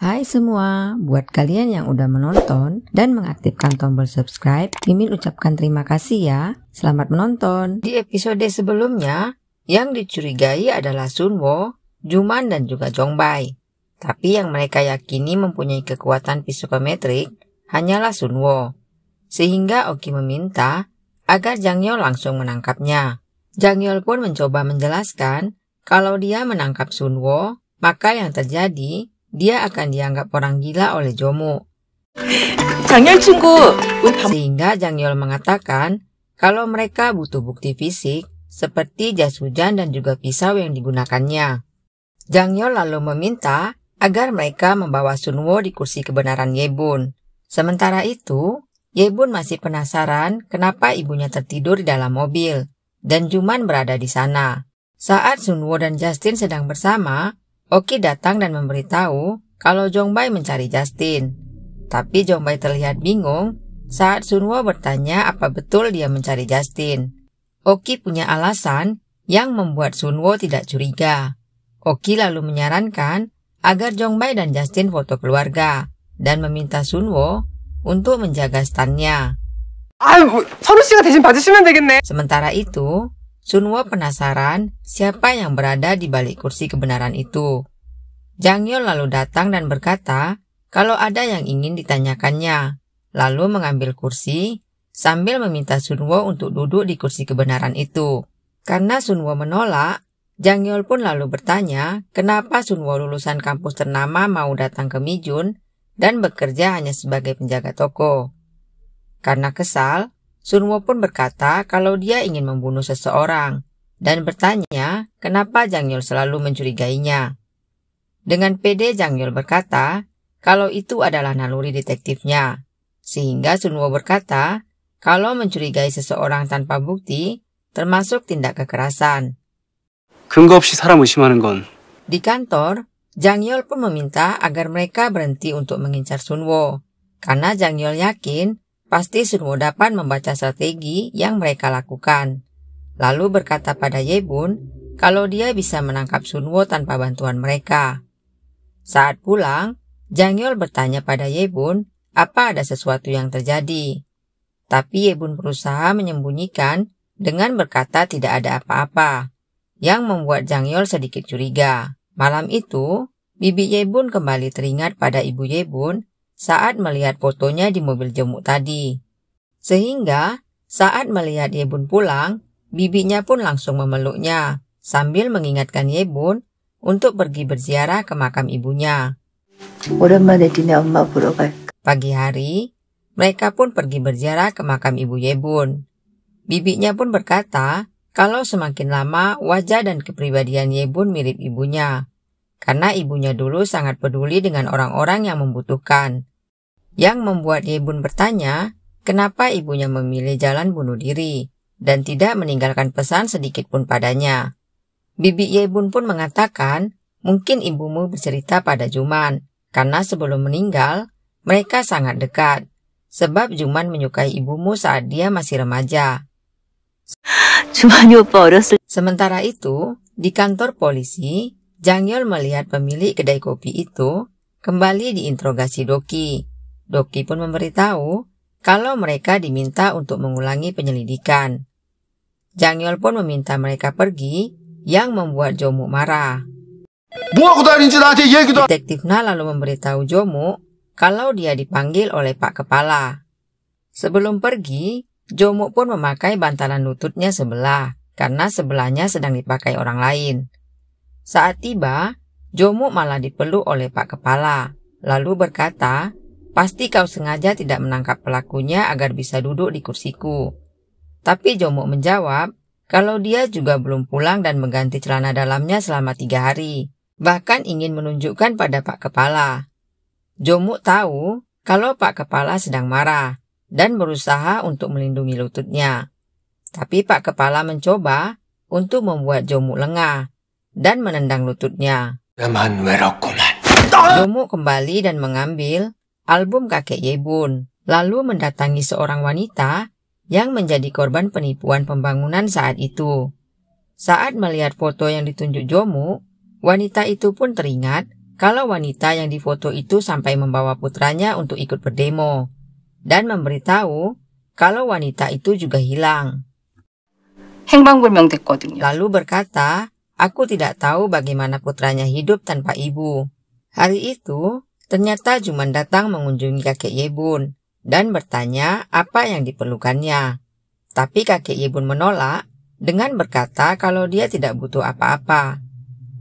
Hai semua, buat kalian yang udah menonton dan mengaktifkan tombol subscribe, Mimin ucapkan terima kasih ya. Selamat menonton. Di episode sebelumnya, yang dicurigai adalah Sunwo, Juman dan juga Jongbai. Tapi yang mereka yakini mempunyai kekuatan psikometrik hanyalah Sunwo. Sehingga Oki meminta agar Jangyol langsung menangkapnya. Jangyol pun mencoba menjelaskan kalau dia menangkap Sunwo, maka yang terjadi dia akan dianggap orang gila oleh Jomu. Sehingga Jangyol mengatakan kalau mereka butuh bukti fisik seperti jas hujan dan juga pisau yang digunakannya. Jangyol lalu meminta agar mereka membawa Sunwo di kursi kebenaran Yebun. Sementara itu, Yebun masih penasaran kenapa ibunya tertidur di dalam mobil dan Juman berada di sana. Saat Sunwo dan Justin sedang bersama, Oki datang dan memberitahu kalau Jongbai mencari Justin. Tapi Jongbai terlihat bingung saat Sunwo bertanya apa betul dia mencari Justin. Oki punya alasan yang membuat Sunwo tidak curiga. Oki lalu menyarankan agar Jongbai dan Justin foto keluarga dan meminta Sunwo untuk menjaga stannya. Sementara itu, Sunwo penasaran siapa yang berada di balik kursi kebenaran itu. Jangyol lalu datang dan berkata kalau ada yang ingin ditanyakannya, lalu mengambil kursi sambil meminta Sunwo untuk duduk di kursi kebenaran itu. Karena Sunwo menolak, Jangyol pun lalu bertanya kenapa Sunwo lulusan kampus ternama mau datang ke Mijun dan bekerja hanya sebagai penjaga toko. Karena kesal, Sunwo pun berkata kalau dia ingin membunuh seseorang dan bertanya kenapa Jangyol selalu mencurigainya. Dengan pede Jangyol berkata kalau itu adalah naluri detektifnya, sehingga Sunwo berkata kalau mencurigai seseorang tanpa bukti termasuk tindak kekerasan. 근거 없이 사람 의심하는 건. Di kantor, Jangyol pun meminta agar mereka berhenti untuk mengincar Sunwo, karena Jangyol yakin pasti Sunwo dapat membaca strategi yang mereka lakukan. Lalu berkata pada Yebun kalau dia bisa menangkap Sunwo tanpa bantuan mereka. Saat pulang, Jangyol bertanya pada Yebun apa ada sesuatu yang terjadi. Tapi Yebun berusaha menyembunyikan dengan berkata tidak ada apa-apa, yang membuat Jangyol sedikit curiga. Malam itu, bibi Yebun kembali teringat pada ibu Yebun saat melihat fotonya di mobil Jomuk tadi. Sehingga saat melihat Yebun pulang, bibinya pun langsung memeluknya sambil mengingatkan Yebun untuk pergi berziarah ke makam ibunya. Pagi hari, mereka pun pergi berziarah ke makam ibu Yebun. Bibinya pun berkata kalau semakin lama wajah dan kepribadian Yebun mirip ibunya, karena ibunya dulu sangat peduli dengan orang-orang yang membutuhkan. Yang membuat Yebun bertanya kenapa ibunya memilih jalan bunuh diri dan tidak meninggalkan pesan sedikit pun padanya. Bibi Yebun pun mengatakan mungkin ibumu bercerita pada Juman karena sebelum meninggal mereka sangat dekat sebab Juman menyukai ibumu saat dia masih remaja. Sementara itu, di kantor polisi, Jangyol melihat pemilik kedai kopi itu kembali diinterogasi Doki. Doki pun memberitahu kalau mereka diminta untuk mengulangi penyelidikan. Jangyol pun meminta mereka pergi, yang membuat Jomuk marah. Detektif Na lalu memberitahu Jomuk kalau dia dipanggil oleh Pak Kepala. Sebelum pergi, Jomuk pun memakai bantalan lututnya sebelah, karena sebelahnya sedang dipakai orang lain. Saat tiba, Jomuk malah dipeluk oleh Pak Kepala, lalu berkata, pasti kau sengaja tidak menangkap pelakunya agar bisa duduk di kursiku. Tapi Jomuk menjawab, kalau dia juga belum pulang dan mengganti celana dalamnya selama 3 hari, bahkan ingin menunjukkan pada Pak Kepala. Jomuk tahu kalau Pak Kepala sedang marah dan berusaha untuk melindungi lututnya. Tapi Pak Kepala mencoba untuk membuat Jomuk lengah dan menendang lututnya. Jomuk kembali dan mengambil album kakek Yebun, lalu mendatangi seorang wanita yang menjadi korban penipuan pembangunan saat itu. Saat melihat foto yang ditunjuk Jomuk, wanita itu pun teringat kalau wanita yang difoto itu sampai membawa putranya untuk ikut berdemo, dan memberitahu kalau wanita itu juga hilang. 행방불명됐거든요. Lalu berkata, aku tidak tahu bagaimana putranya hidup tanpa ibu. Hari itu, ternyata Juman datang mengunjungi kakek Yebun dan bertanya apa yang diperlukannya. Tapi kakek Yebun menolak dengan berkata kalau dia tidak butuh apa-apa.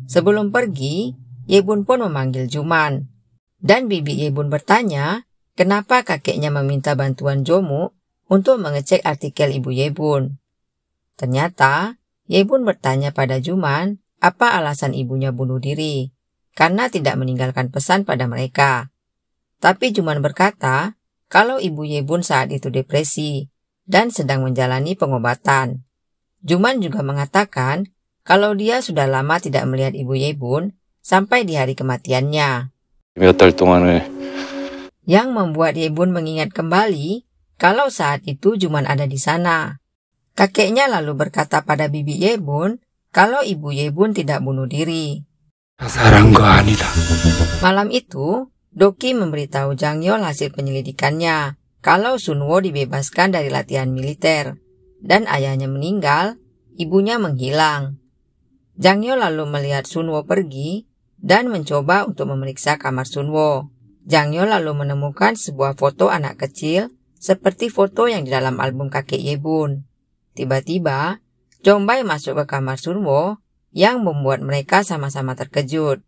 Sebelum pergi, Yebun pun memanggil Juman. Dan bibi Yebun bertanya, kenapa kakeknya meminta bantuan Jomu untuk mengecek artikel ibu Yebun. Ternyata, Yebun bertanya pada Juman apa alasan ibunya bunuh diri, karena tidak meninggalkan pesan pada mereka. Tapi Juman berkata, kalau ibu Yebun saat itu depresi dan sedang menjalani pengobatan. Juman juga mengatakan, kalau dia sudah lama tidak melihat ibu Yebun sampai di hari kematiannya. 몇 달 동안을 Yang membuat Yebun mengingat kembali kalau saat itu Juman ada di sana. Kakeknya lalu berkata pada bibi Yebun kalau ibu Yebun tidak bunuh diri. 자살한 거 아니다. Malam itu, Doki memberitahu Jangyol hasil penyelidikannya kalau Sunwo dibebaskan dari latihan militer dan ayahnya meninggal, ibunya menghilang. Jangyol lalu melihat Sunwo pergi dan mencoba untuk memeriksa kamar Sunwo. Jangyol lalu menemukan sebuah foto anak kecil seperti foto yang di dalam album kakek Yebun. Tiba-tiba, Jongbai masuk ke kamar Sunwo yang membuat mereka sama-sama terkejut.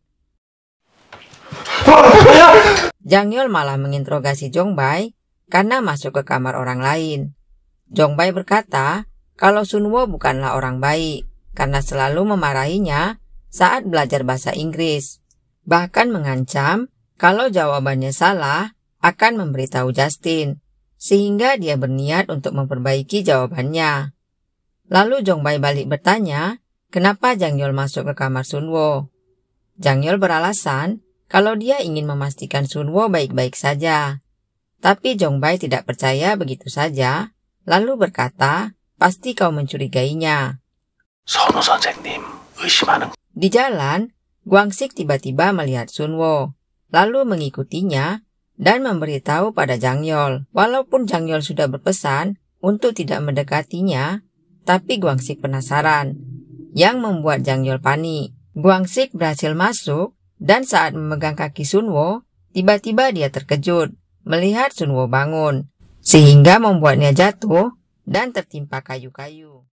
Jangyol malah menginterogasi Jongbai karena masuk ke kamar orang lain. Jongbai berkata kalau Sunwo bukanlah orang baik karena selalu memarahinya saat belajar bahasa Inggris. Bahkan mengancam kalau jawabannya salah akan memberitahu Justin, sehingga dia berniat untuk memperbaiki jawabannya. Lalu Jongbai balik bertanya, kenapa Jangyol masuk ke kamar Sunwo? Jangyol beralasan kalau dia ingin memastikan Sunwo baik-baik saja. Tapi Jongbai tidak percaya begitu saja, lalu berkata, pasti kau mencurigainya. 선우 선생님 의심하는 Di jalan, Guangsik tiba-tiba melihat Sunwo, lalu mengikutinya dan memberitahu pada Jangyol. Walaupun Jangyol sudah berpesan untuk tidak mendekatinya, tapi Guangsik penasaran, yang membuat Jangyol panik. Guangsik berhasil masuk dan saat memegang kaki Sunwo, tiba-tiba dia terkejut melihat Sunwo bangun, sehingga membuatnya jatuh dan tertimpa kayu-kayu.